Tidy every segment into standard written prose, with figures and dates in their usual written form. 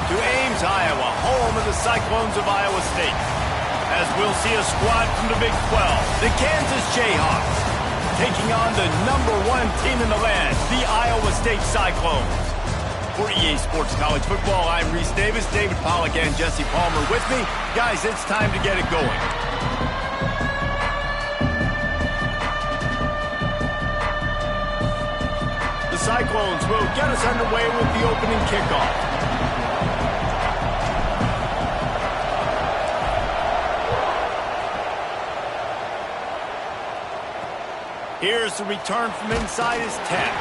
to Ames, Iowa, home of the Cyclones of Iowa State. As we'll see a squad from the Big 12, the Kansas Jayhawks, taking on the #1 team in the land, the Iowa State Cyclones. For EA Sports College Football, I'm Reese Davis, David Pollack, and Jesse Palmer with me. Guys, it's time to get it going. The Cyclones will get us underway with the opening kickoff. Here's the return from inside his 10.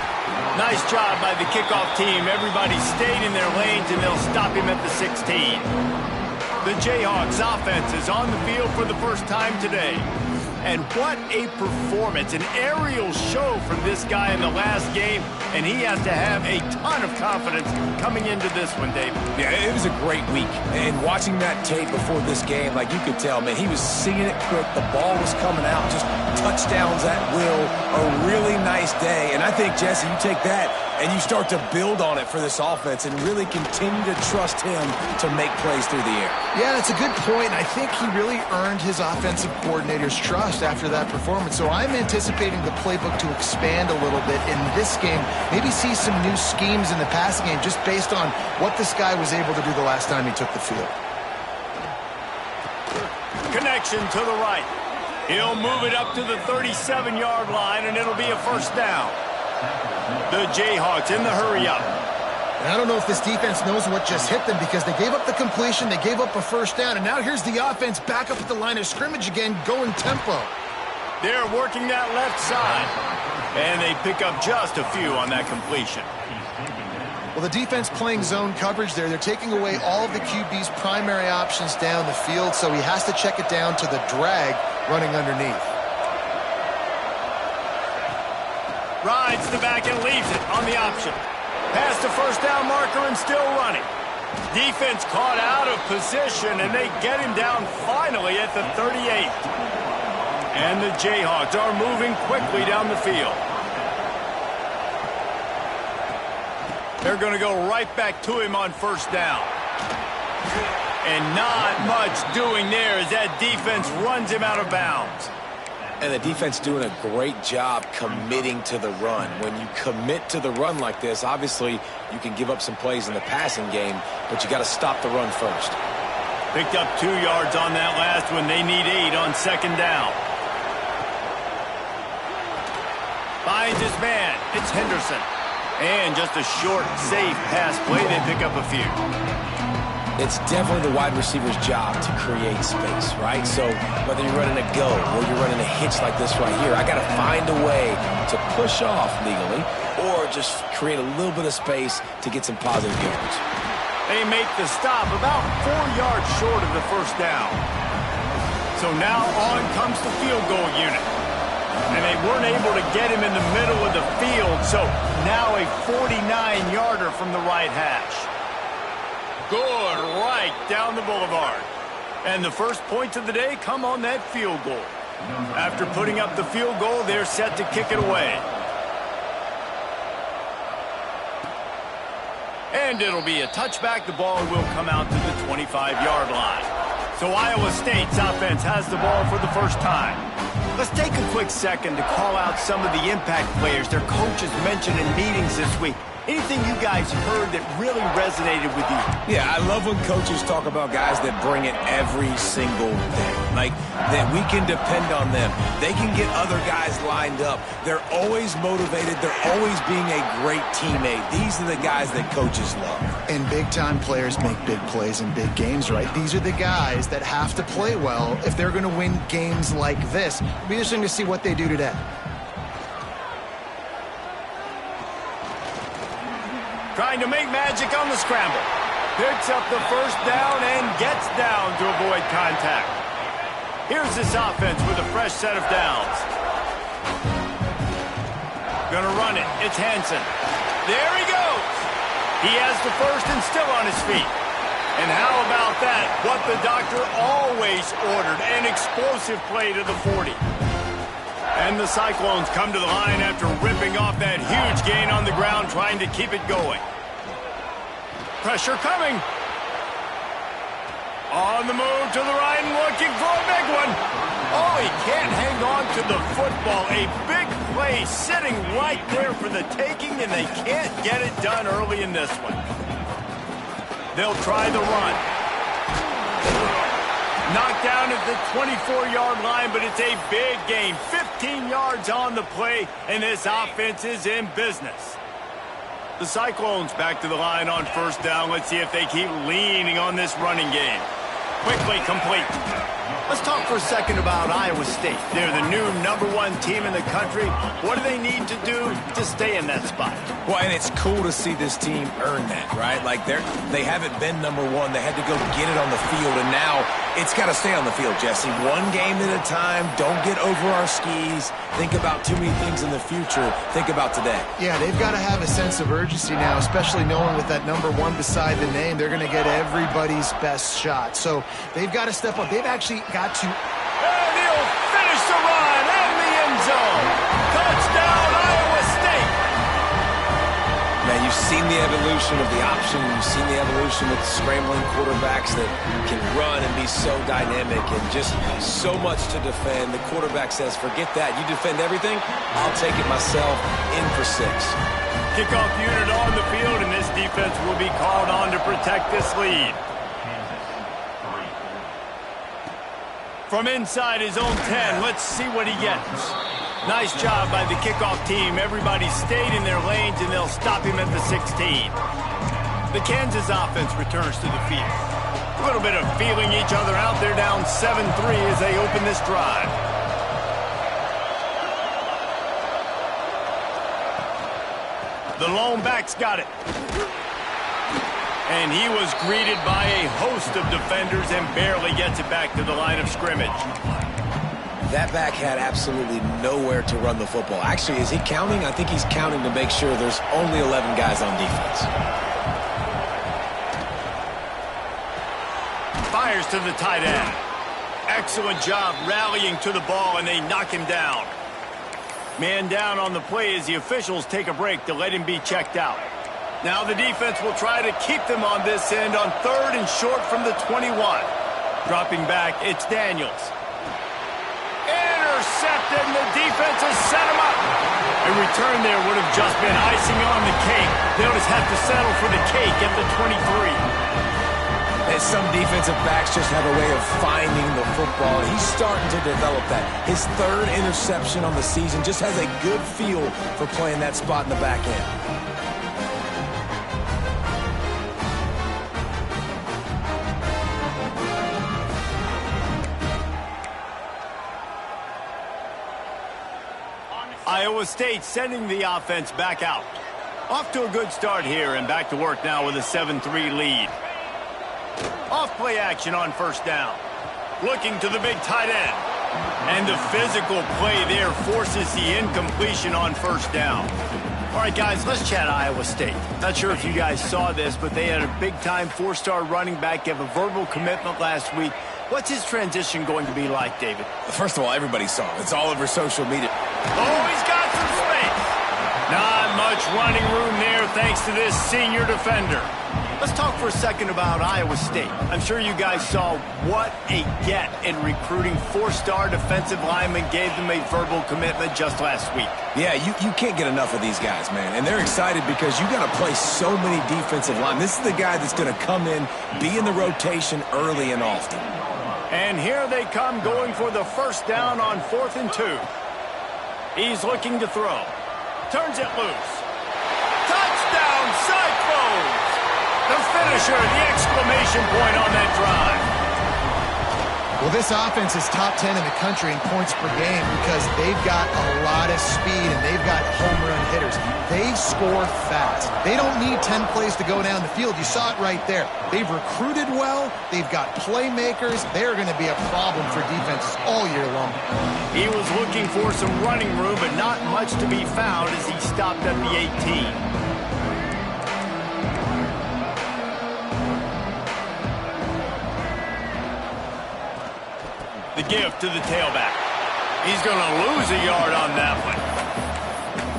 Nice job by the kickoff team. Everybody stayed in their lanes, and they'll stop him at the 16. The Jayhawks offense is on the field for the first time today. And what a performance, an aerial show from this guy in the last game, and he has to have a ton of confidence coming into this one, David. Yeah, it was a great week, and watching that tape before this game, like you could tell, man, he was seeing it quick, the ball was coming out, just touchdowns at will, a really nice day, and I think, Jesse, you take that and you start to build on it for this offense and really continue to trust him to make plays through the air. Yeah, that's a good point. I think he really earned his offensive coordinator's trust after that performance. So I'm anticipating the playbook to expand a little bit in this game. Maybe see some new schemes in the passing game just based on what this guy was able to do the last time he took the field. Connection to the right. He'll move it up to the 37-yard line, and it'll be a first down. The Jayhawks in the hurry-up. And I don't know if this defense knows what just hit them because they gave up the completion, they gave up a first down, and now here's the offense back up at the line of scrimmage again, going tempo. They're working that left side, and they pick up just a few on that completion. Well, the defense playing zone coverage there. They're taking away all of the QB's primary options down the field, so he has to check it down to the drag running underneath. Rides the back and leaves it on the option. Past the first down marker and still running. Defense caught out of position, and they get him down finally at the 38. And the Jayhawks are moving quickly down the field. They're going to go right back to him on first down. And not much doing there as that defense runs him out of bounds. And the defense doing a great job committing to the run. When you commit to the run like this, obviously you can give up some plays in the passing game, but you got to stop the run first. Picked up 2 yards on that last one. They need 8 on second down. Finds his man. It's Henderson. And just a short, safe pass play. They pick up a few. It's definitely the wide receiver's job to create space, right? So whether you're running a go or you're running a hitch like this right here, I got to find a way to push off legally or just create a little bit of space to get some positive yards. They make the stop about 4 yards short of the first down. So now on comes the field goal unit. And they weren't able to get him in the middle of the field, so now a 49-yarder from the right hash. Good right down the boulevard. And the first points of the day come on that field goal. After putting up the field goal, they're set to kick it away. And it'll be a touchback. The ball will come out to the 25-yard line. So Iowa State's offense has the ball for the first time. Let's take a quick second to call out some of the impact players their coaches mentioned in meetings this week. Anything you guys heard that really resonated with you? Yeah, I love when coaches talk about guys that bring it every single day. Like, that we can depend on them. They can get other guys lined up. They're always motivated. They're always being a great teammate. These are the guys that coaches love. And big-time players make big plays in big games, right? These are the guys that have to play well if they're going to win games like this. It'll be interesting to see what they do today. Trying to make magic on the scramble. Picks up the first down and gets down to avoid contact. Here's this offense with a fresh set of downs. Gonna run it. It's Hansen. There he goes. He has the first and still on his feet. And how about that? What the doctor always ordered, an explosive play to the 40. And the Cyclones come to the line after ripping off that huge gain on the ground, trying to keep it going. Pressure coming. On the move to the right and looking for a big one. Oh, he can't hang on to the football. A big play sitting right there for the taking, and they can't get it done early in this one. They'll try the run. Knocked down at the 24-yard line, but it's a big gain. 15 yards on the play, and this offense is in business. The Cyclones back to the line on first down. Let's see if they keep leaning on this running game. Quickly complete. Let's talk for a second about Iowa State. They're the new #1 team in the country. What do they need to do to stay in that spot? Well, and it's cool to see this team earn that, right? Like, they haven't been #1. They had to go get it on the field, and now it's got to stay on the field, Jesse. One game at a time. Don't get over our skis. Think about too many things in the future. Think about today. Yeah, they've got to have a sense of urgency now, especially knowing with that #1 beside the name, they're going to get everybody's best shot. So they've got to step up. They've actually got to... And he'll finish the run in the end zone. Touchdown, Iowa State. Man, you've seen the evolution of the option. You've seen the evolution with scrambling quarterbacks that can run and be so dynamic and just so much to defend. The quarterback says, forget that. You defend everything, I'll take it myself. In for 6. Kickoff unit on the field, and this defense will be called on to protect this lead. From inside his own 10, let's see what he gets. Nice job by the kickoff team. Everybody stayed in their lanes, and they'll stop him at the 16. The Kansas offense returns to the field. A little bit of feeling each other out. They're down 7-3 as they open this drive. The lone back's got it. And he was greeted by a host of defenders and barely gets it back to the line of scrimmage. That back had absolutely nowhere to run the football. Actually, is he counting? I think he's counting to make sure there's only 11 guys on defense. Fires to the tight end. Excellent job rallying to the ball, and they knock him down. Man down on the play as the officials take a break to let him be checked out. Now the defense will try to keep them on this end on 3rd and short from the 21. Dropping back, it's Daniels. Intercepted, and the defense has set him up. A return there would have just been icing on the cake. They'll just have to settle for the cake at the 23. And some defensive backs just have a way of finding the football. He's starting to develop that. His 3rd interception on the season, just has a good feel for playing that spot in the back end. Iowa State sending the offense back out. Off to a good start here, and back to work now with a 7-3 lead. Off play action on first down. Looking to the big tight end. And the physical play there forces the incompletion on first down. All right, guys, let's chat Iowa State. Not sure if you guys saw this, but they had a big-time 4-star running back give a verbal commitment last week. What's his transition going to be like, David? First of all, everybody saw it. It's all over social media. Oh, he's got some space. Not much running room there thanks to this senior defender. Let's talk for a second about Iowa State. I'm sure you guys saw what a get in recruiting. 4-star defensive linemen gave them a verbal commitment just last week. Yeah, you can't get enough of these guys, man. And they're excited because you got to play so many defensive line. This is the guy that's going to come in, be in the rotation early and often. And here they come going for the first down on 4th and 2. He's looking to throw. Turns it loose. Touchdown, Cyclones! The finisher, the exclamation point on that drive. Well, this offense is top 10 in the country in points per game because they've got a lot of speed and they've got home run hitters. They score fast. They don't need 10 plays to go down the field. You saw it right there. They've recruited well. They've got playmakers. They're going to be a problem for defenses all year long. He was looking for some running room, but not much to be found as he stopped at the 18. The give to the tailback. He's going to lose a yard on that one.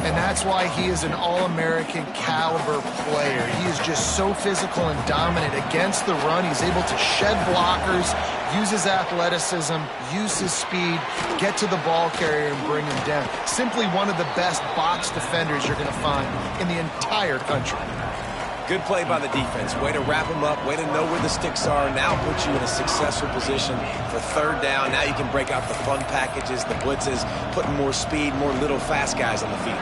And that's why he is an All-American caliber player. He is just so physical and dominant against the run. He's able to shed blockers, use his athleticism, use his speed, get to the ball carrier and bring him down. Simply one of the best box defenders you're going to find in the entire country. Good play by the defense. Way to wrap them up. Way to know where the sticks are. Now put you in a successful position for third down. Now you can break out the fun packages, the blitzes, putting more speed, more little fast guys on the field.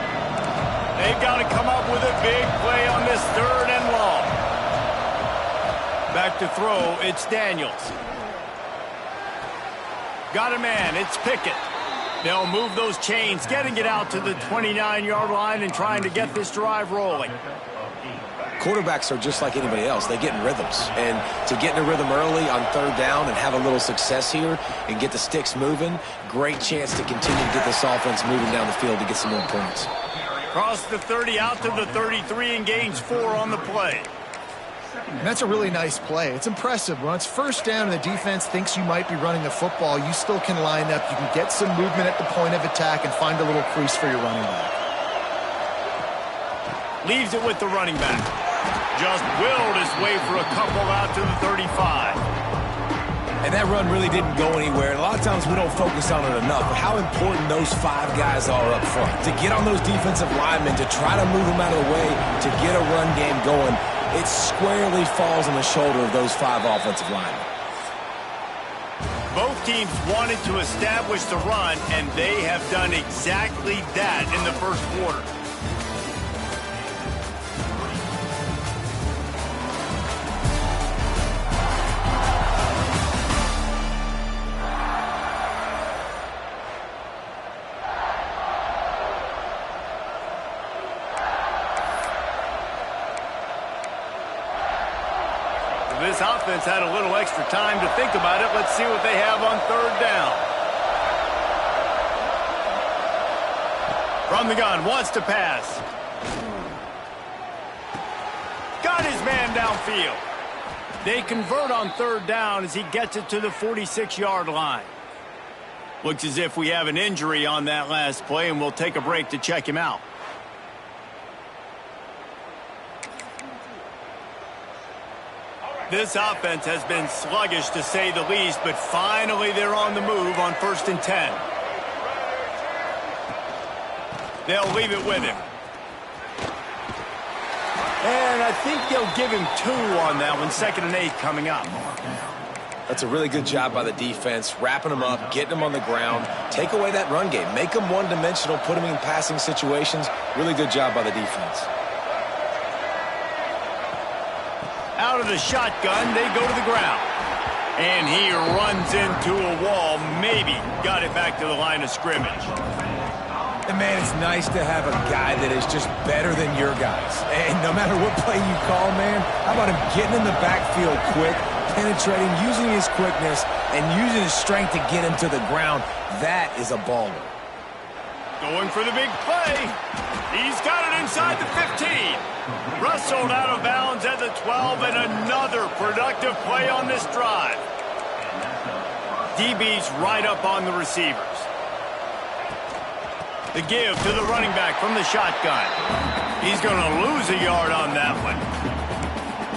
They've got to come up with a big play on this 3rd and long. Back to throw, it's Daniels. Got a man, it's Pickett. They'll move those chains, getting it out to the 29-yard line and trying to get this drive rolling. Quarterbacks are just like anybody else. They get in rhythms. And to get in a rhythm early on third down and have a little success here and get the sticks moving, great chance to continue to get this offense moving down the field to get some more points. Cross the 30 out to the 33 and gains 4 on the play. And that's a really nice play. It's impressive. When it's first down and the defense thinks you might be running the football, you still can line up. You can get some movement at the point of attack and find a little crease for your running back. Leaves it with the running back. Just willed his way for a couple out to the 35. And that run really didn't go anywhere. And a lot of times we don't focus on it enough, but how important those 5 guys are up front. To get on those defensive linemen, to try to move them out of the way, to get a run game going, it squarely falls on the shoulder of those 5 offensive linemen. Both teams wanted to establish the run, and they have done exactly that in the first quarter. This offense had a little extra time to think about it. Let's see what they have on 3rd down. From the gun, wants to pass. Got his man downfield. They convert on 3rd down as he gets it to the 46-yard line. Looks as if we have an injury on that last play, and we'll take a break to check him out. This offense has been sluggish, to say the least, but finally they're on the move on 1st and 10. They'll leave it with him. And I think they'll give him 2 on that one. 2nd and 8 coming up. That's a really good job by the defense, wrapping them up, getting them on the ground, take away that run game, make them one-dimensional, put them in passing situations. Really good job by the defense. Out of the shotgun, they go to the ground. And he runs into a wall, maybe got it back to the line of scrimmage. And man, it's nice to have a guy that is just better than your guys. And no matter what play you call, man, how about him getting in the backfield quick, penetrating, using his quickness, and using his strength to get him to the ground. That is a baller. Going for the big play. He's got it inside the 15. Rustled out of bounds at the 12, and another productive play on this drive. DB's right up on the receivers. The give to the running back from the shotgun. He's going to lose a yard on that one.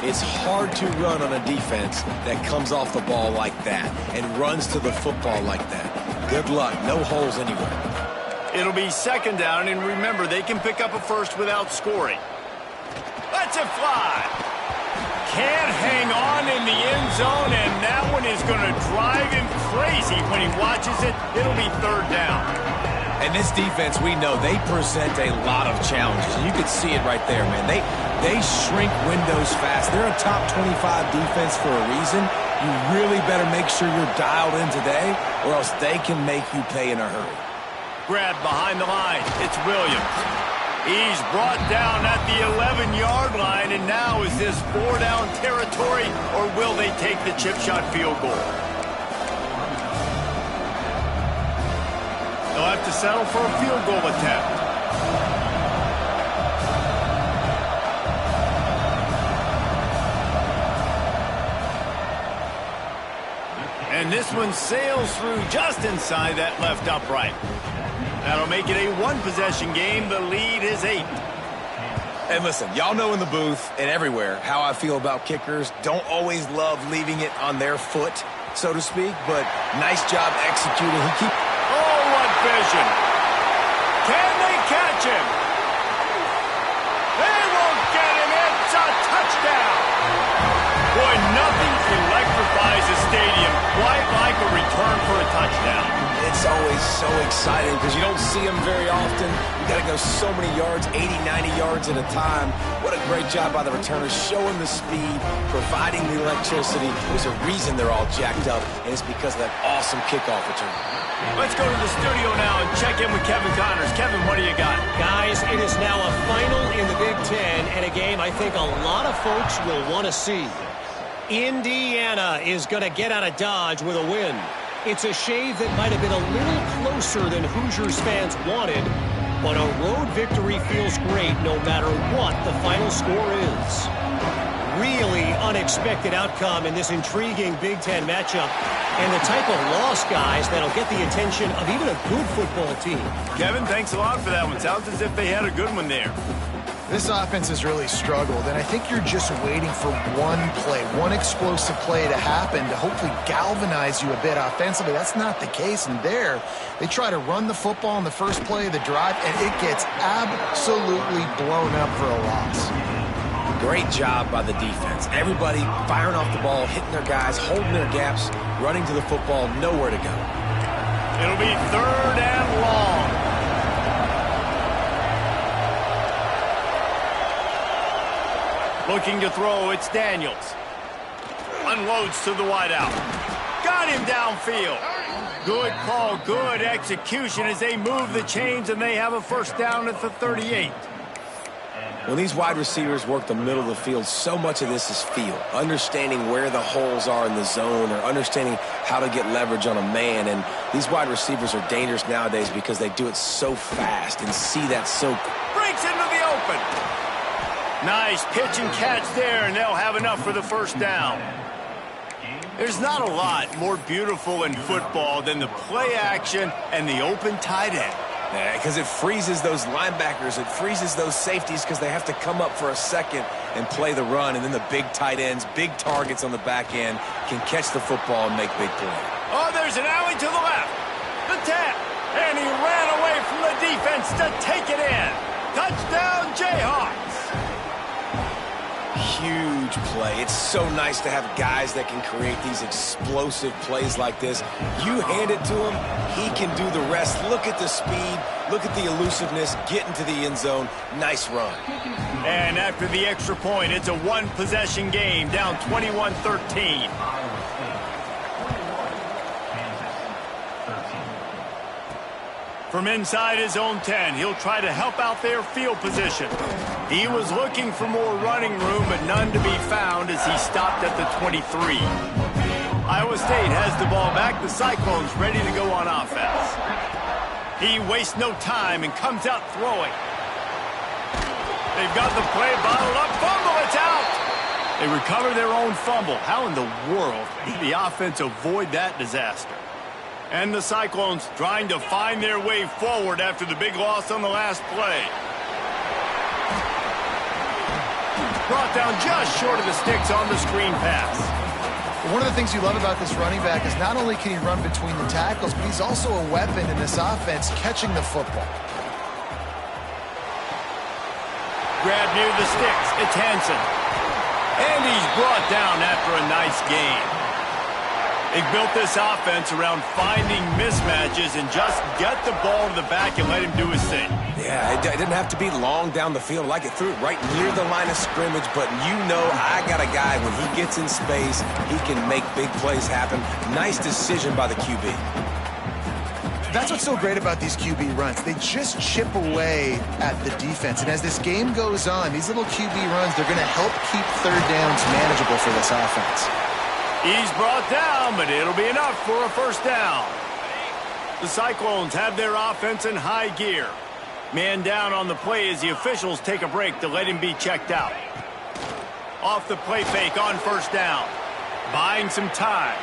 It's hard to run on a defense that comes off the ball like that and runs to the football like that. Good luck. No holes anywhere. It'll be 2nd down, and remember, they can pick up a first without scoring. Lets it fly. Can't hang on in the end zone, and that one is going to drive him crazy when he watches it. It'll be 3rd down. And this defense, we know, they present a lot of challenges. And you can see it right there, man. They shrink windows fast. They're a top 25 defense for a reason. You really better make sure you're dialed in today, or else they can make you pay in a hurry. Grab behind the line. It's Williams. He's brought down at the 11-yard line, and now is this 4-down territory, or will they take the chip shot field goal? They'll have to settle for a field goal attempt. And this one sails through just inside that left upright. That'll make it a one-possession game. The lead is 8. And listen, y'all know in the booth and everywhere how I feel about kickers. Don't always love leaving it on their foot, so to speak, but nice job executing. Oh, what vision. Can they catch him? They won't get him. It's a touchdown. Boy, nothing electrifies a stadium quite like a return for a touchdown. It's always so exciting because you don't see them very often. You got to go so many yards, 80, 90 yards at a time. What a great job by the returners, showing the speed, providing the electricity. There's a reason they're all jacked up, and it's because of that awesome kickoff return. Let's go to the studio now and check in with Kevin Connors. Kevin, what do you got? Guys, it is now a final in the Big Ten, and a game I think a lot of folks will want to see. Indiana is going to get out of Dodge with a win. It's a shave that might have been a little closer than Hoosiers fans wanted, but a road victory feels great no matter what the final score is. Really unexpected outcome in this intriguing Big Ten matchup, and the type of loss, guys, that'll get the attention of even a good football team. Kevin, thanks a lot for that one. Sounds as if they had a good one there. This offense has really struggled, and I think you're just waiting for one play, one explosive play to happen to hopefully galvanize you a bit offensively. That's not the case, and there, they try to run the football in the first play of the drive, and it gets absolutely blown up for a loss. Great job by the defense. Everybody firing off the ball, hitting their guys, holding their gaps, running to the football, nowhere to go. It'll be 3rd and long. Looking to throw, it's Daniels. Unloads to the wideout. Got him downfield. Good call, good execution as they move the chains, and they have a first down at the 38. When these wide receivers work the middle of the field, so much of this is feel. Understanding where the holes are in the zone, or understanding how to get leverage on a man. And these wide receivers are dangerous nowadays because they do it so fast and see that so quick. Breaks into the open. Nice pitch and catch there, and they'll have enough for the first down. There's not a lot more beautiful in football than the play action and the open tight end. Yeah, because it freezes those linebackers. It freezes those safeties because they have to come up for a second and play the run. And then the big tight ends, big targets on the back end, can catch the football and make big plays. Oh, there's an alley to the left. The tap. And he ran away from the defense to take it in. Touchdown, Jayhawks. Huge play. It's so nice to have guys that can create these explosive plays like this. You hand it to him, he can do the rest. Look at the speed, look at the elusiveness, get into the end zone. Nice run. And after the extra point, it's a one-possession game, down 21-13. From inside his own 10, he'll try to help out their field position. He was looking for more running room, but none to be found as he stopped at the 23. Iowa State has the ball back. The Cyclones ready to go on offense. He wastes no time and comes out throwing. They've got the play bottled up. Fumble, it's out. They recover their own fumble. How in the world did the offense avoid that disaster? And the Cyclones trying to find their way forward after the big loss on the last play. Brought down just short of the sticks on the screen pass. One of the things you love about this running back is not only can he run between the tackles, but he's also a weapon in this offense catching the football. Grab near the sticks. It's Hansen. And he's brought down after a nice gain. They built this offense around finding mismatches and just get the ball to the back and let him do his thing. Yeah, it didn't have to be long down the field. Like it threw it right near the line of scrimmage, but you know I got a guy, when he gets in space, he can make big plays happen. Nice decision by the QB. That's what's so great about these QB runs. They just chip away at the defense. And as this game goes on, these little QB runs, they're going to help keep third downs manageable for this offense. He's brought down, but it'll be enough for a first down. The Cyclones have their offense in high gear. Man down on the play as the officials take a break to let him be checked out. Off the play fake on first down. Buying some time.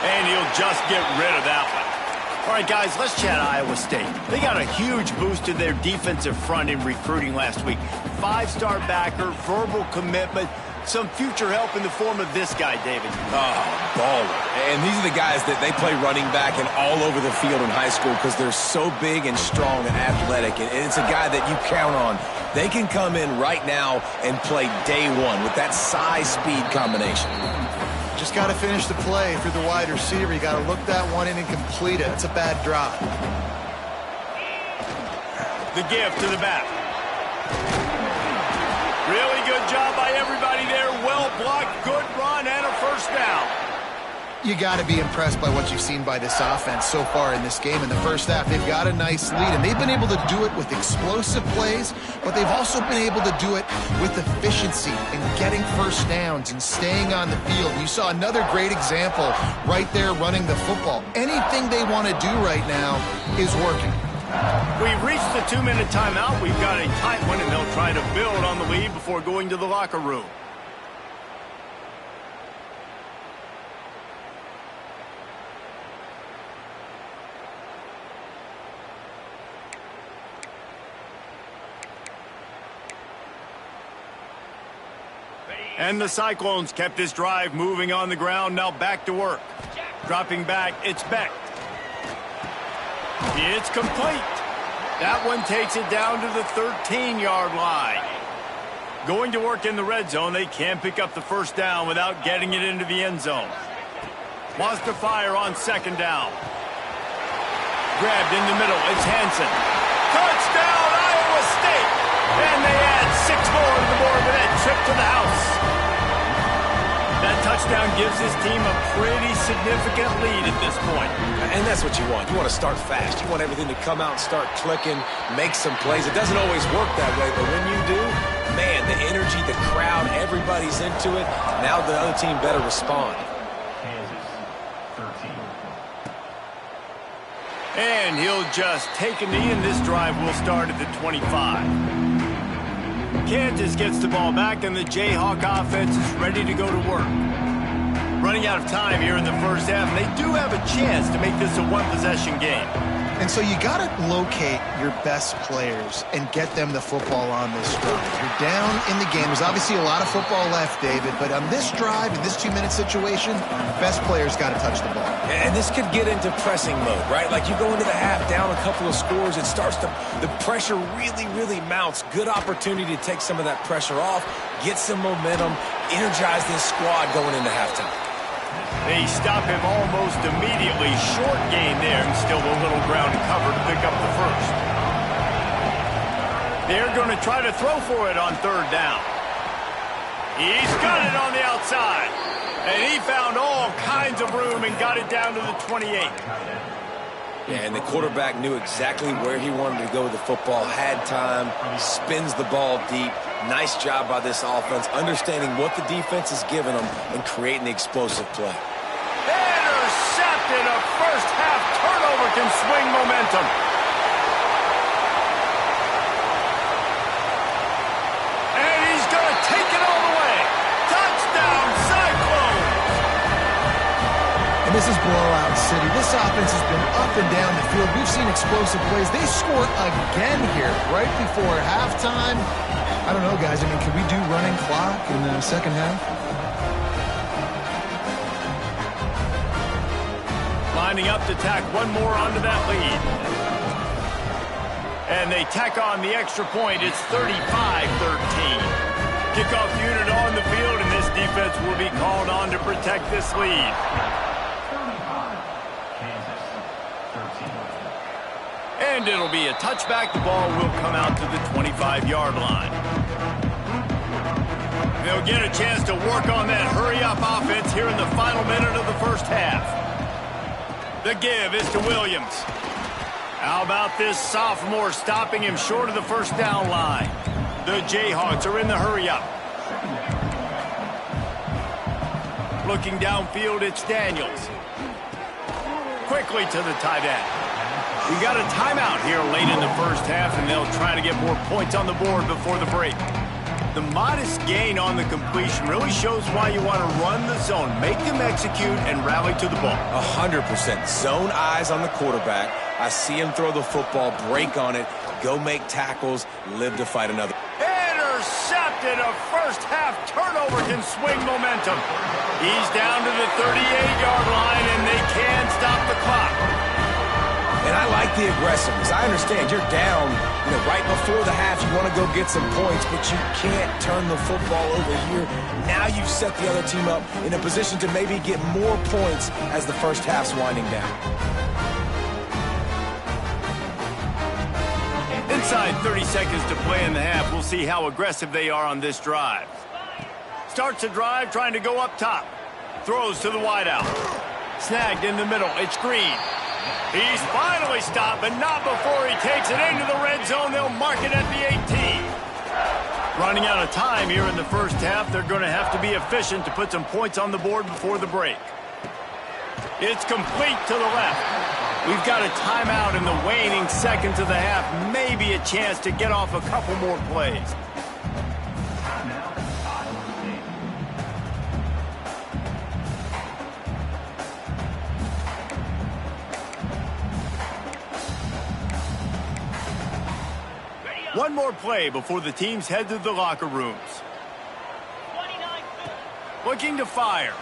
And he'll just get rid of that one. All right, right, guys, let's chat Iowa State. They got a huge boost to their defensive front in recruiting last week. 5-star backer, verbal commitment, some future help in the form of this guy, David. Oh, baller. And these are the guys that they play running back and all over the field in high school because they're so big and strong and athletic. And it's a guy that you count on. They can come in right now and play day one with that size-speed combination. Just got to finish the play for the wide receiver. You got to look that one in and complete it. It's a bad drop. The give to the back. Really good job by everybody there. Well blocked, good run, and a first down. You got to be impressed by what you've seen by this offense so far in this game. In the first half, they've got a nice lead, and they've been able to do it with explosive plays, but they've also been able to do it with efficiency and getting first downs and staying on the field. You saw another great example right there running the football. Anything they want to do right now is working. We've reached the 2-minute timeout. We've got a tight one, and they'll try to build on the lead before going to the locker room. And the Cyclones kept this drive moving on the ground. Now back to work. Dropping back, it's Beck. It's complete. That one takes it down to the 13-yard line. Going to work in the red zone. They can't pick up the first down without getting it into the end zone. Wants to fire on second down. Grabbed in the middle. It's Hansen. Touchdown, Iowa State! And they add 6 more to the board with that trip to the house. That touchdown gives his team a pretty significant lead at this point. And that's what you want. You want to start fast. You want everything to come out and start clicking, make some plays. It doesn't always work that way, but when you do, man, the energy, the crowd, everybody's into it. Now the other team better respond. And he'll just take a knee, and this drive will start at the 25. Kansas gets the ball back, and the Jayhawk offense is ready to go to work. Running out of time here in the first half, and they do have a chance to make this a one-possession game. And so you got to locate your best players and get them the football on this drive. You're down in the game. There's obviously a lot of football left, David, but on this drive, in this 2-minute situation, best players got to touch the ball. And this could get into pressing mode, right? Like you go into the half down a couple of scores, it starts to, the pressure really, really mounts. Good opportunity to take some of that pressure off, get some momentum, energize this squad going into halftime. They stop him almost immediately. Short gain there, and still a little ground to cover to pick up the first. They're going to try to throw for it on third down. He's got it on the outside. And he found all kinds of room and got it down to the 28. Yeah, and the quarterback knew exactly where he wanted to go with the football, had time, spins the ball deep. Nice job by this offense, understanding what the defense is giving them and creating the explosive play. Intercepted. A first-half turnover can swing momentum. And he's going to take it all the way. Touchdown, Cyclones! And this is blowout city. This offense has been up and down the field. We've seen explosive plays. They score again here right before halftime. I don't know, guys. I mean, can we do running clock in the second half? Lining up to tack one more onto that lead. And they tack on the extra point. It's 35-13. Kickoff unit on the field, and this defense will be called on to protect this lead. And it'll be a touchback. The ball will come out to the 25-yard line. They'll get a chance to work on that hurry-up offense here in the final minute of the first half. The give is to Williams. How about this sophomore stopping him short of the first down line? The Jayhawks are in the hurry-up. Looking downfield, it's Daniels. Quickly to the tight end. We got a timeout here late in the first half, and they'll try to get more points on the board before the break. The modest gain on the completion really shows why you want to run the zone, make them execute, and rally to the ball. 100%. Zone eyes on the quarterback. I see him throw the football, break on it, go make tackles, live to fight another. Intercepted. A first-half turnover can swing momentum. He's down to the 38-yard line, and they can't stop the clock. And I like the aggressiveness. I understand you're down, right before the half. You want to go get some points, but you can't turn the football over here. Now you've set the other team up in a position to maybe get more points as the first half's winding down. Inside 30 seconds to play in the half. We'll see how aggressive they are on this drive. Starts the drive trying to go up top. Throws to the wideout. Snagged in the middle. It's Green. He's finally stopped, but not before he takes it into the red zone. They'll mark it at the 18. Running out of time here in the first half. They're going to have to be efficient to put some points on the board before the break. It's complete to the left. We've got a timeout in the waning seconds of the half. Maybe a chance to get off a couple more plays. One more play before the teams head to the locker rooms. Looking to fire.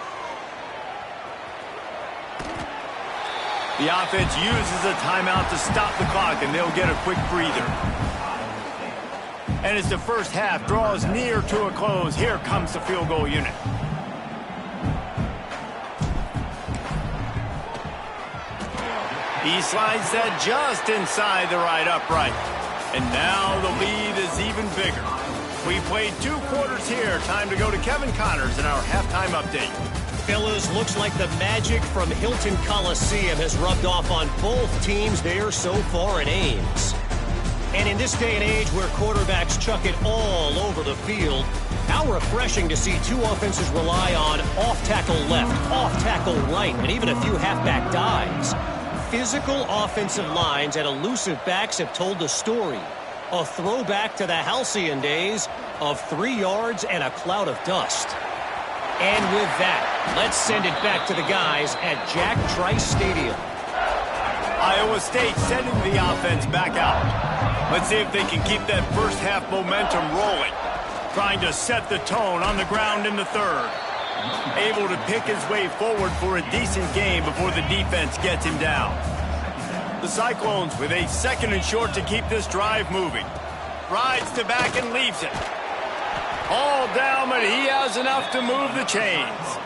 The offense uses a timeout to stop the clock, and they'll get a quick breather. And as the first half draws near to a close, here comes the field goal unit. He slides that just inside the right upright. And now the lead is even bigger. We played 2 quarters here. Time to go to Kevin Connors in our halftime update. Fellas, looks like the magic from Hilton Coliseum has rubbed off on both teams there so far in Ames. And in this day and age where quarterbacks chuck it all over the field, how refreshing to see 2 offenses rely on off-tackle left, off-tackle right, and even a few halfback dives. Physical offensive lines and elusive backs have told the story. A throwback to the halcyon days of 3 yards and a cloud of dust. And with that, let's send it back to the guys at Jack Trice Stadium. Iowa State sending the offense back out. Let's see if they can keep that first half momentum rolling. Trying to set the tone on the ground in the third. Able to pick his way forward for a decent game before the defense gets him down. The Cyclones with a 2nd and short to keep this drive moving. Rides to back and leaves it. All down, but he has enough to move the chains.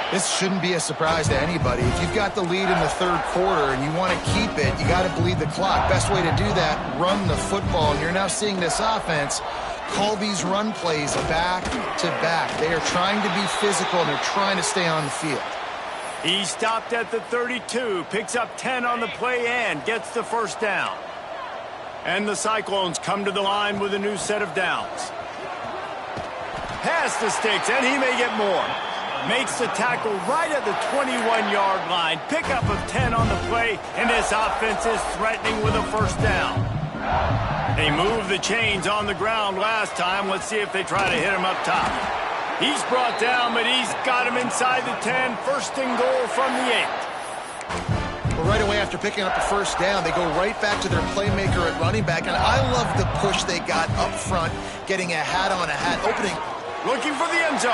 This shouldn't be a surprise to anybody. If you've got the lead in the third quarter and you want to keep it, you got to bleed the clock. Best way to do that, run the football. And you're now seeing this offense call these run plays back to back. They are trying to be physical, and they're trying to stay on the field. He stopped at the 32, picks up 10 on the play and gets the first down. And the Cyclones come to the line with a new set of downs. Past the sticks, and he may get more. Makes the tackle right at the 21-yard line. Pickup of 10 on the play, and this offense is threatening with a first down. They moved the chains on the ground last time. Let's see if they try to hit him up top. He's brought down, but he's got him inside the 10. First and goal from the 8. Well, right away after picking up the first down, they go right back to their playmaker at running back. And I love the push they got up front, getting a hat on a hat, opening. Looking for the end zone.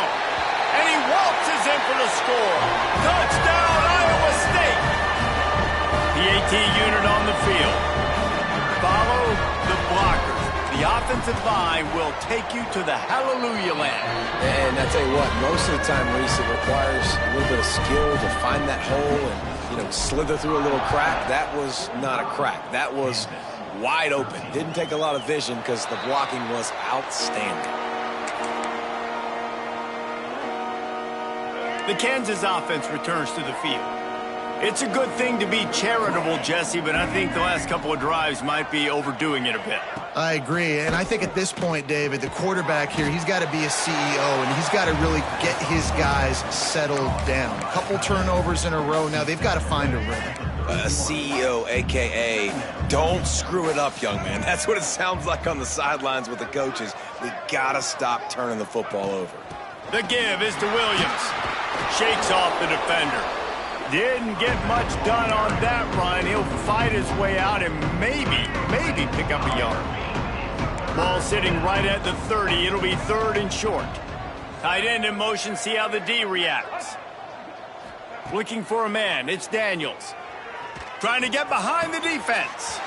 And he waltzes in for the score. Touchdown, Iowa State. The AT unit on the field. Follow the blockers. The offensive line will take you to the hallelujah land. And I tell you what, most of the time, Reese, it requires a little bit of skill to find that hole and, slither through a little crack. That was not a crack. That was wide open. Didn't take a lot of vision because the blocking was outstanding. The Kansas offense returns to the field. It's a good thing to be charitable, Jesse, but I think the last couple of drives might be overdoing it a bit. I agree, and I think at this point, David, the quarterback here, he's got to be a CEO, and he's got to really get his guys settled down. A couple turnovers in a row. Now they've got to find a rhythm. a CEO, a.k.a. don't screw it up, young man. That's what it sounds like on the sidelines with the coaches. We got to stop turning the football over. The give is to Williams. Shakes off the defender. Didn't get much done on that run. He'll fight his way out and maybe pick up a yard. Ball sitting right at the 30. It'll be 3rd and short. Tight end in motion. See how the D reacts. Looking for a man. It's Daniels. Trying to get behind the defense.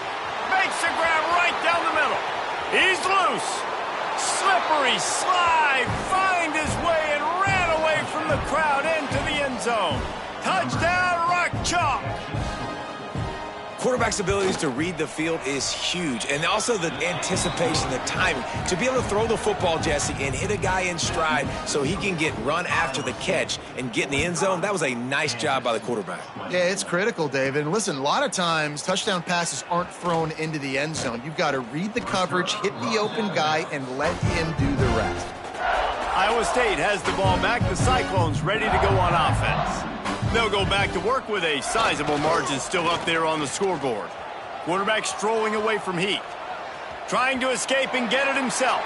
Makes a grab right down the middle. He's loose. Slippery slide. Find his way and ran away from the crowd into the end zone. Touchdown, Rock Chalk. Quarterback's abilities to read the field is huge, and also the anticipation, the timing. To be able to throw the football, Jesse, and hit a guy in stride so he can get run after the catch and get in the end zone, that was a nice job by the quarterback. Yeah, it's critical, David. And listen, a lot of times touchdown passes aren't thrown into the end zone. You've got to read the coverage, hit the open guy, and let him do the rest. Iowa State has the ball back. The Cyclones ready to go on offense. They'll go back to work with a sizable margin still up there on the scoreboard. Quarterback strolling away from Heat. Trying to escape and get it himself.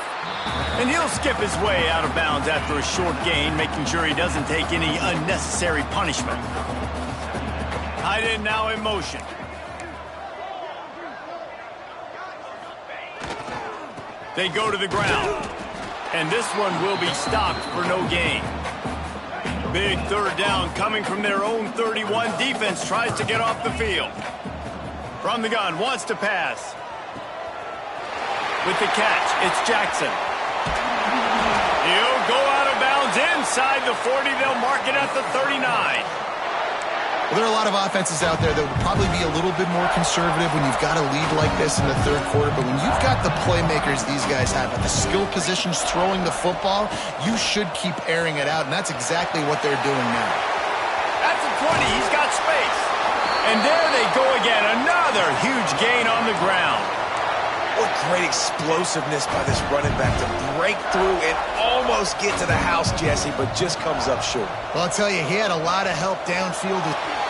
And he'll skip his way out of bounds after a short gain, making sure he doesn't take any unnecessary punishment. Tight end now in motion. They go to the ground. And this one will be stopped for no gain. Big 3rd down coming from their own 31. Defense tries to get off the field. From the gun, wants to pass. With the catch, it's Jackson. He'll go out of bounds inside the 40. They'll mark it at the 39. Well, there are a lot of offenses out there that would probably be a little bit more conservative when you've got a lead like this in the 3rd quarter. But when you've got the playmakers these guys have at the skill positions throwing the football, you should keep airing it out. And that's exactly what they're doing now. That's a 20. He's got space. And there they go again. Another huge gain on the ground. What great explosiveness by this running back to break through and almost get to the house, Jesse, but just comes up short. Well, I'll tell you, he had a lot of help downfield.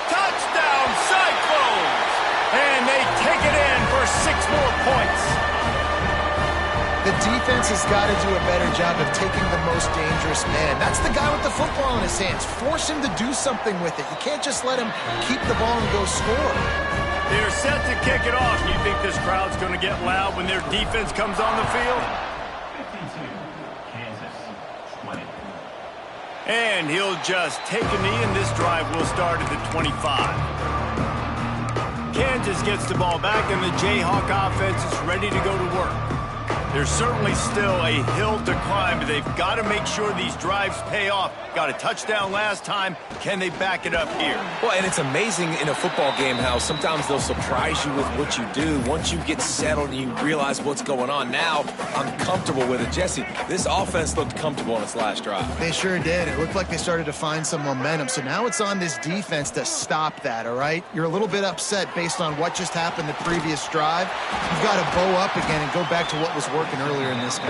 Touchdown, Cyclones! And they take it in for 6 more points. The defense has got to do a better job of taking the most dangerous man. That's the guy with the football in his hands. Force him to do something with it. You can't just let him keep the ball and go score. They're set to kick it off. You think this crowd's going to get loud when their defense comes on the field? And he'll just take a knee, and this drive will start at the 25. Kansas gets the ball back, and the Jayhawk offense is ready to go to work. There's certainly still a hill to climb, but they've got to make sure these drives pay off. Got a touchdown last time. Can they back it up here? Well, and it's amazing in a football game how sometimes they'll surprise you with what you do. Once you get settled and you realize what's going on, now I'm comfortable with it. Jesse, this offense looked comfortable on its last drive. They sure did. It looked like they started to find some momentum. So now it's on this defense to stop that, all right? You're a little bit upset based on what just happened the previous drive. You've got to bow up again and go back to what was working earlier in this game.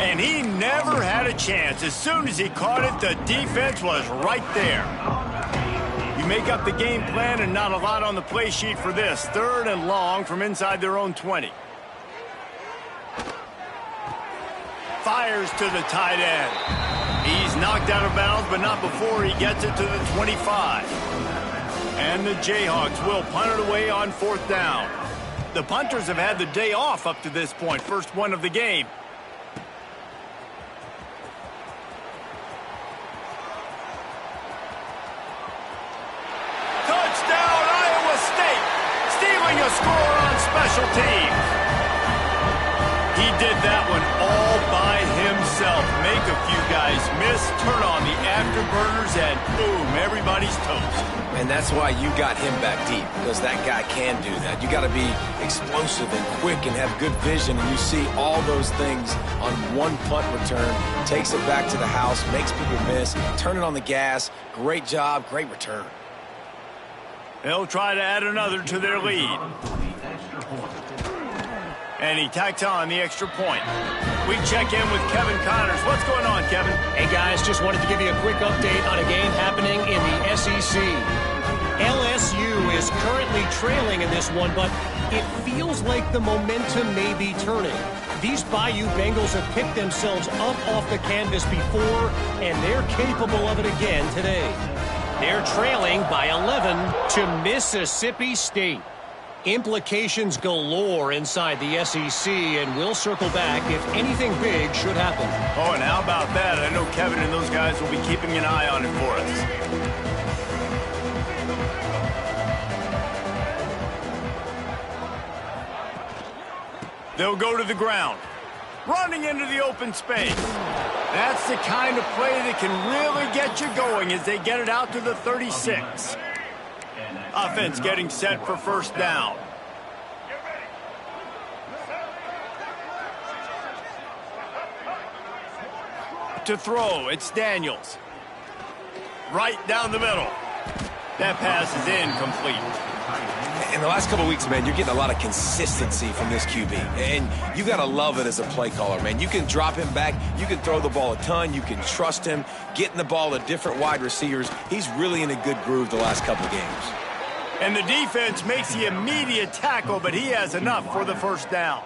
And he never had a chance. As soon as he caught it, the defense was right there. You make up the game plan and not a lot on the play sheet for this. 3rd and long from inside their own 20. Fires to the tight end. He's knocked out of bounds, but not before he gets it to the 25. And the Jayhawks will punt it away on 4th down. The punters have had the day off up to this point. First one of the game. Touchdown, Iowa State. Stealing a score on special teams. He did that one all by himself. Make a few guys miss, turn on the afterburners, and boom, everybody's toast. And that's why you got him back deep, because that guy can do that. You got to be explosive and quick and have good vision, and you see all those things on one punt return. Takes it back to the house, makes people miss, turn it on the gas. Great job, great return. They'll try to add another to their lead. And he tacks on the extra point. We check in with Kevin Connors. What's going on, Kevin? Hey, guys, just wanted to give you a quick update on a game happening in the SEC. LSU is currently trailing in this one, but it feels like the momentum may be turning. These Bayou Bengals have picked themselves up off the canvas before, and they're capable of it again today. They're trailing by 11 to Mississippi State. Implications galore inside the SEC, and we'll circle back if anything big should happen. Oh, and how about that? I know Kevin and those guys will be keeping an eye on it for us. They'll go to the ground, running into the open space. That's the kind of play that can really get you going as they get it out to the 36. Offense getting set for first down. To throw, it's Daniels. Right down the middle. That pass is incomplete. In the last couple of weeks, man, you're getting a lot of consistency from this QB. And you got to love it as a play caller, man. You can drop him back. You can throw the ball a ton. You can trust him. Getting the ball to different wide receivers. He's really in a good groove the last couple of games. And the defense makes the immediate tackle, but he has enough for the first down.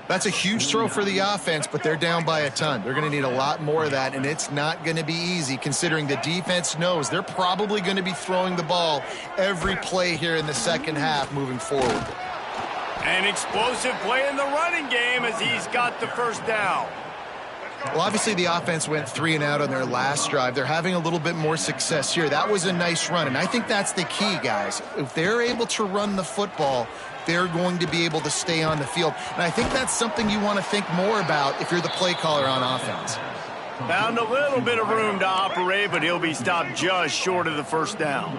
That's a huge throw for the offense, but they're down by a ton. They're going to need a lot more of that, and it's not going to be easy considering the defense knows they're probably going to be throwing the ball every play here in the second half moving forward. An explosive play in the running game as he's got the first down. Well, obviously the offense went 3 and out on their last drive. They're having a little bit more success here. That was a nice run, and I think that's the key, guys. If they're able to run the football, they're going to be able to stay on the field. And I think that's something you want to think more about if you're the play caller on offense. Found a little bit of room to operate, but he'll be stopped just short of the first down.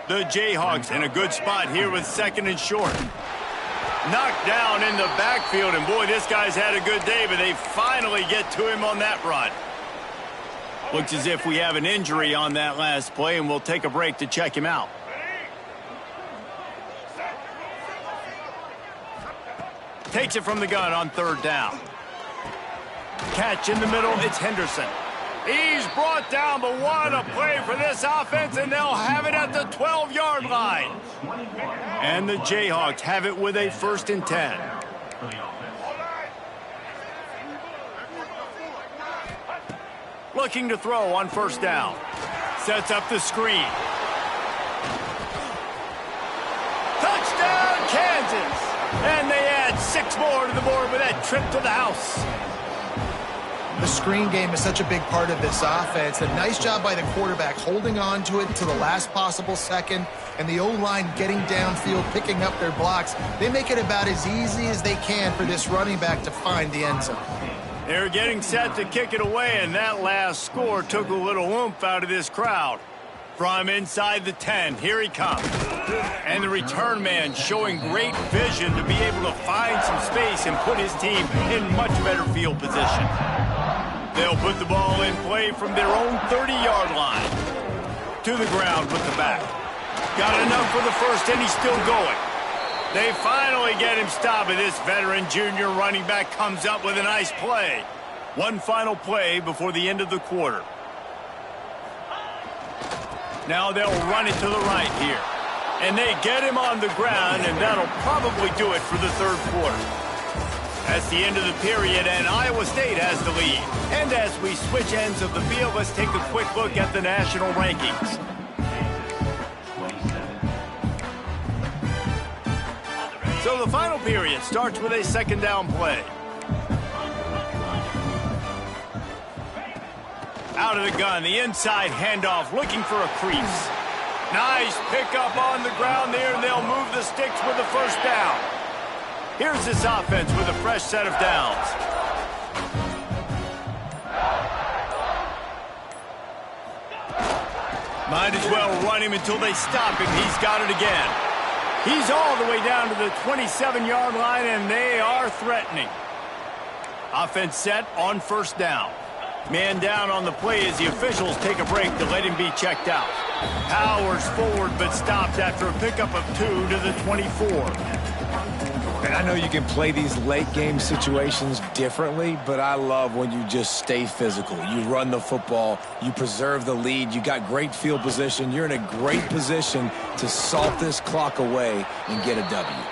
The Jayhawks in a good spot here with second and short. Knocked down in the backfield, and boy, this guy's had a good day, but they finally get to him on that run. Looks as if we have an injury on that last play, and we'll take a break to check him out. Takes it from the gun on third down. Catch in the middle, it's Henderson. He's brought down, but what a play for this offense, and they'll have it at the 12-yard line. And the Jayhawks have it with a 1st and 10. Looking to throw on first down. Sets up the screen. Touchdown, Kansas! And they add 6 more to the board with that trip to the house. The screen game is such a big part of this offense. A nice job by the quarterback holding on to it to the last possible second, and the O-line getting downfield, picking up their blocks. They make it about as easy as they can for this running back to find the end zone. They're getting set to kick it away, and that last score took a little oomph out of this crowd. From inside the 10, here he comes. And the return man showing great vision to be able to find some space and put his team in much better field position. They'll put the ball in play from their own 30-yard line. To the ground with the back. Got enough for the first, and he's still going. They finally get him stopped, and this veteran junior running back comes up with a nice play. One final play before the end of the quarter. Now they'll run it to the right here. And they get him on the ground, and that'll probably do it for the third quarter. That's the end of the period, and Iowa State has the lead. And as we switch ends of the field, let's take a quick look at the national rankings. So the final period starts with a second down play. Out of the gun, the inside handoff, looking for a crease. Nice pickup on the ground there, and they'll move the sticks with the first down. Here's this offense with a fresh set of downs. Might as well run him until they stop him. He's got it again. He's all the way down to the 27-yard line, and they are threatening. Offense set on first down. Man down on the play as the officials take a break to let him be checked out. Powers forward but stopped after a pickup of 2 to the 24. And I know you can play these late game situations differently, but I love when you just stay physical. You run the football, you preserve the lead, you got great field position, you're in a great position to salt this clock away and get a W.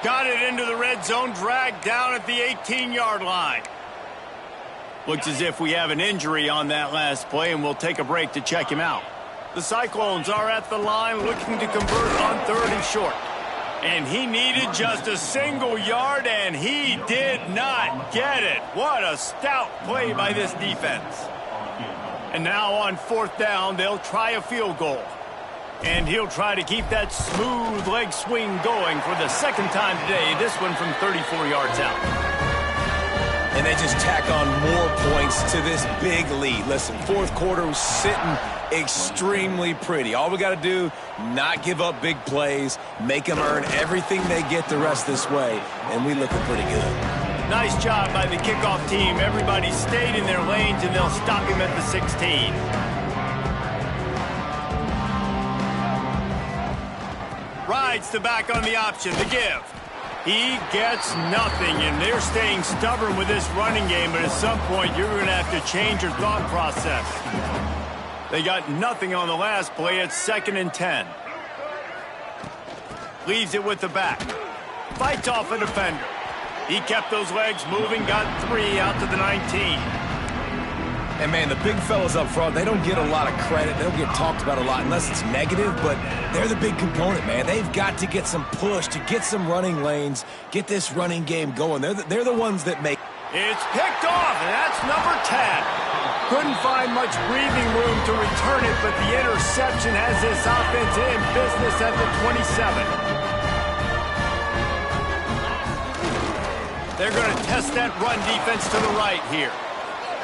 Got it into the red zone, dragged down at the 18-yard line. Looks as if we have an injury on that last play, and we'll take a break to check him out. The Cyclones are at the line looking to convert on 3rd and short. And he needed just a single yard, and he did not get it. What a stout play by this defense. And now on 4th down, they'll try a field goal. And he'll try to keep that smooth leg swing going for the 2nd time today, this one from 34 yards out. And they just tack on more points to this big lead. Listen, 4th quarter was sitting extremely pretty. All we got to do, not give up big plays, make them earn everything they get the rest this way, and we looking pretty good. Nice job by the kickoff team. Everybody stayed in their lanes, and they'll stop him at the 16. Rides the back on the option, the give. He gets nothing, and they're staying stubborn with this running game, but at some point you're going to have to change your thought process. They got nothing on the last play. It's 2nd and 10. Leaves it with the back. Fights off a defender. He kept those legs moving, got 3 out to the 19. And, man, the big fellas up front, they don't get a lot of credit. They don't get talked about a lot unless it's negative, but they're the big component, man. They've got to get some push, to get some running lanes, get this running game going. They're the ones that make. It's picked off, and that's number 10. Couldn't find much breathing room to return it, but the interception has this offense in business at the 27. They're going to test that run defense to the right here.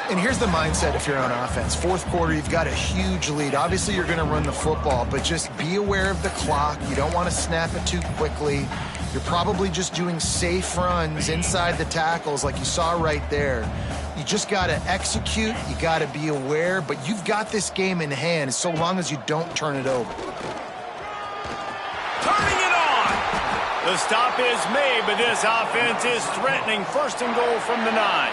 And here's the mindset if you're on offense. 4th quarter, you've got a huge lead. Obviously, you're going to run the football, but just be aware of the clock. You don't want to snap it too quickly. You're probably just doing safe runs inside the tackles like you saw right there. You just got to execute. You got to be aware, but you've got this game in hand so long as you don't turn it over. Turning it on. The stop is made, but this offense is threatening. 1st and goal from the 9.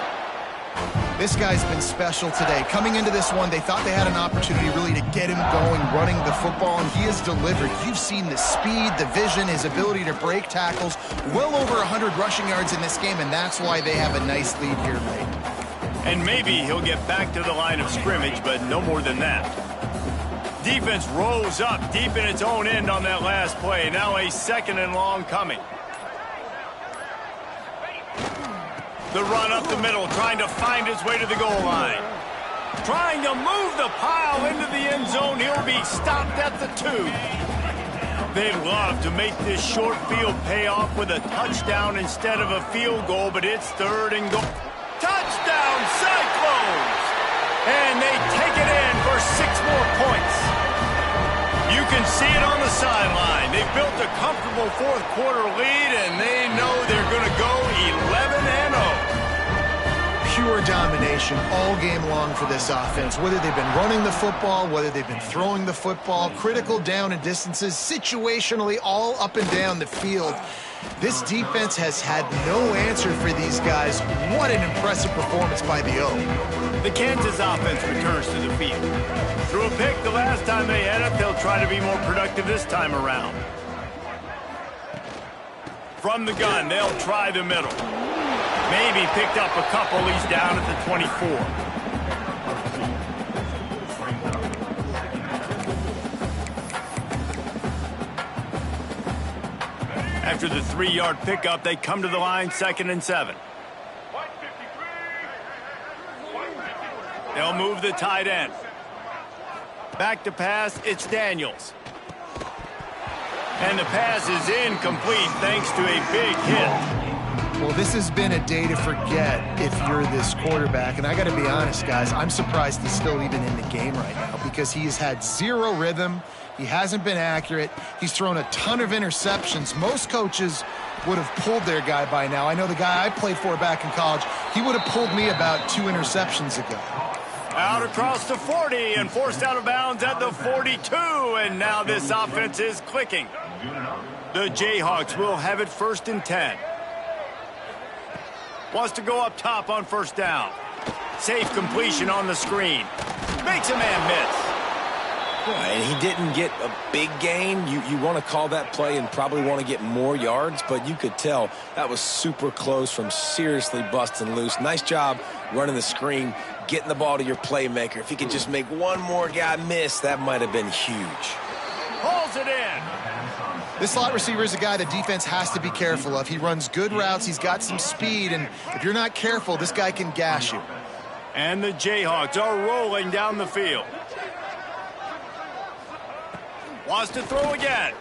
This guy's been special today. Coming into this one, they thought they had an opportunity really to get him going, running the football, and he has delivered. You've seen the speed, the vision, his ability to break tackles. Well over 100 rushing yards in this game, and that's why they have a nice lead here late. And maybe he'll get back to the line of scrimmage, but no more than that. Defense rose up deep in its own end on that last play. Now a 2nd and long coming. The run up the middle, trying to find his way to the goal line. Trying to move the pile into the end zone. He'll be stopped at the 2. They'd love to make this short field pay off with a touchdown instead of a field goal, but it's 3rd and goal. Touchdown, Cyclones! And they take it in for 6 more points. You can see it on the sideline. They built a comfortable 4th quarter lead, and they know they're going to go 11-0. Pure domination all game long for this offense. Whether they've been running the football, whether they've been throwing the football, critical down and distances, situationally all up and down the field. This defense has had no answer for these guys. What an impressive performance by the O. The Kansas offense returns to the field. Threw a pick the last time they had it. They'll try to be more productive this time around. From the gun, they'll try the middle. Maybe picked up a couple. He's down at the 24. After the 3-yard pickup, they come to the line, 2nd and 7. They'll move the tight end. Back to pass, it's Daniels. And the pass is incomplete thanks to a big hit. Well, this has been a day to forget if you're this quarterback. And I got to be honest, guys, I'm surprised he's still even in the game right now because he has had 0 rhythm. He hasn't been accurate. He's thrown a ton of interceptions. Most coaches would have pulled their guy by now. I know the guy I played for back in college, he would have pulled me about 2 interceptions ago. Out across the 40 and forced out of bounds at the 42. And now this offense is clicking. The Jayhawks will have it 1st and 10. Wants to go up top on 1st down. Safe completion on the screen. Makes a man miss. And he didn't get a big gain. You want to call that play and probably want to get more yards, but you could tell that was super close from seriously busting loose. Nice job running the screen, getting the ball to your playmaker. If he could just make one more guy miss, that might have been huge. Pulls it in. This slot receiver is a guy the defense has to be careful of. He runs good routes. He's got some speed, and if you're not careful, this guy can gash you. And the Jayhawks are rolling down the field. Wants to throw again.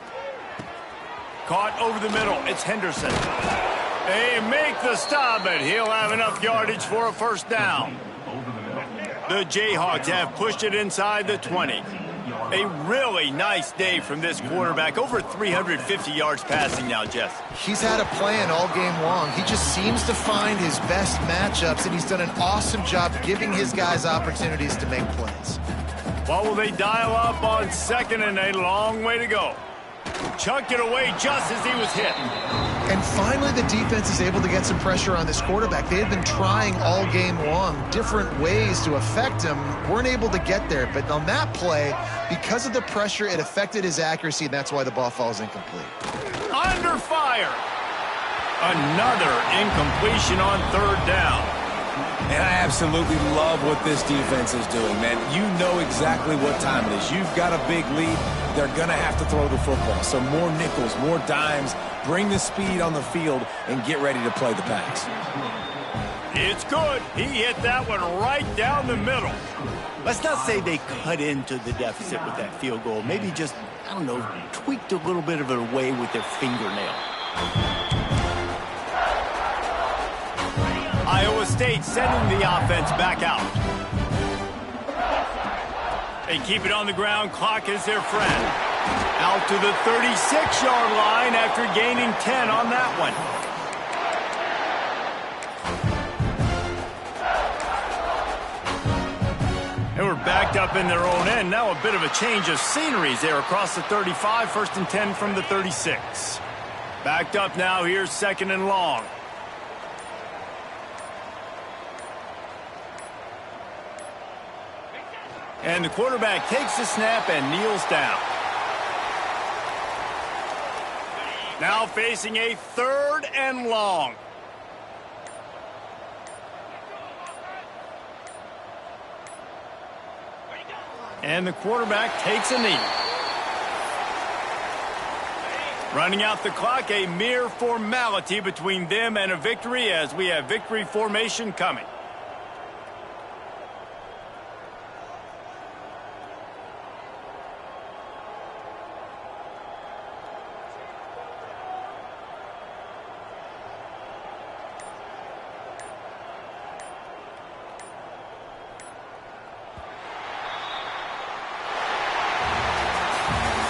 Caught over the middle. It's Henderson. They make the stop, but he'll have enough yardage for a 1st down. The Jayhawks have pushed it inside the 20. A really nice day from this quarterback. Over 350 yards passing now, Jess. He's had a plan all game long. He just seems to find his best matchups, and he's done an awesome job giving his guys opportunities to make plays. What will they dial up on 2nd and a long way to go? Chucked it away just as he was hit. And finally, the defense is able to get some pressure on this quarterback. They had been trying all game long different ways to affect him. Weren't able to get there. But on that play, because of the pressure, it affected his accuracy, and that's why the ball falls incomplete. Under fire. Another incompletion on 3rd down. And I absolutely love what this defense is doing, man. You know exactly what time it is. You've got a big lead. They're going to have to throw the football. So more nickels, more dimes. Bring the speed on the field and get ready to play the pass. It's good. He hit that one right down the middle. Let's not say they cut into the deficit with that field goal. Maybe just, I don't know, tweaked a little bit of it away with their fingernail. Iowa State sending the offense back out. They keep it on the ground. Clock is their friend. Out to the 36-yard line after gaining 10 on that one. And we're backed up in their own end. Now a bit of a change of sceneries there across the 35. 1st and 10 from the 36. Backed up now. Here's 2nd and long. And the quarterback takes the snap and kneels down. Now facing a 3rd and long. And the quarterback takes a knee. Running out the clock, a mere formality between them and a victory as we have victory formation coming.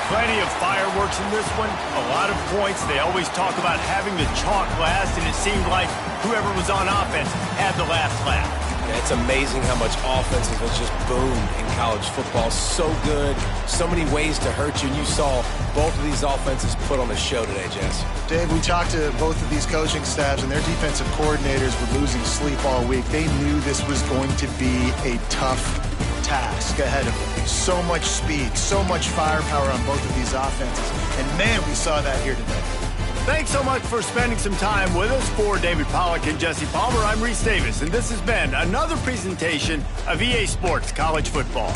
Plenty of fireworks in this one, a lot of points. They always talk about having the chalk last, and it seemed like whoever was on offense had the last laugh. Yeah, it's amazing how much offense has just boomed in college football. So good, so many ways to hurt you, and you saw both of these offenses put on a show today, Jess. Dave, we talked to both of these coaching staffs, and their defensive coordinators were losing sleep all week. They knew this was going to be a tough task ahead of them. So much speed, so much firepower on both of these offenses. And, man, we saw that here today. Thanks so much for spending some time with us. For David Pollack and Jesse Palmer, I'm Reese Davis, and this has been another presentation of EA Sports College Football.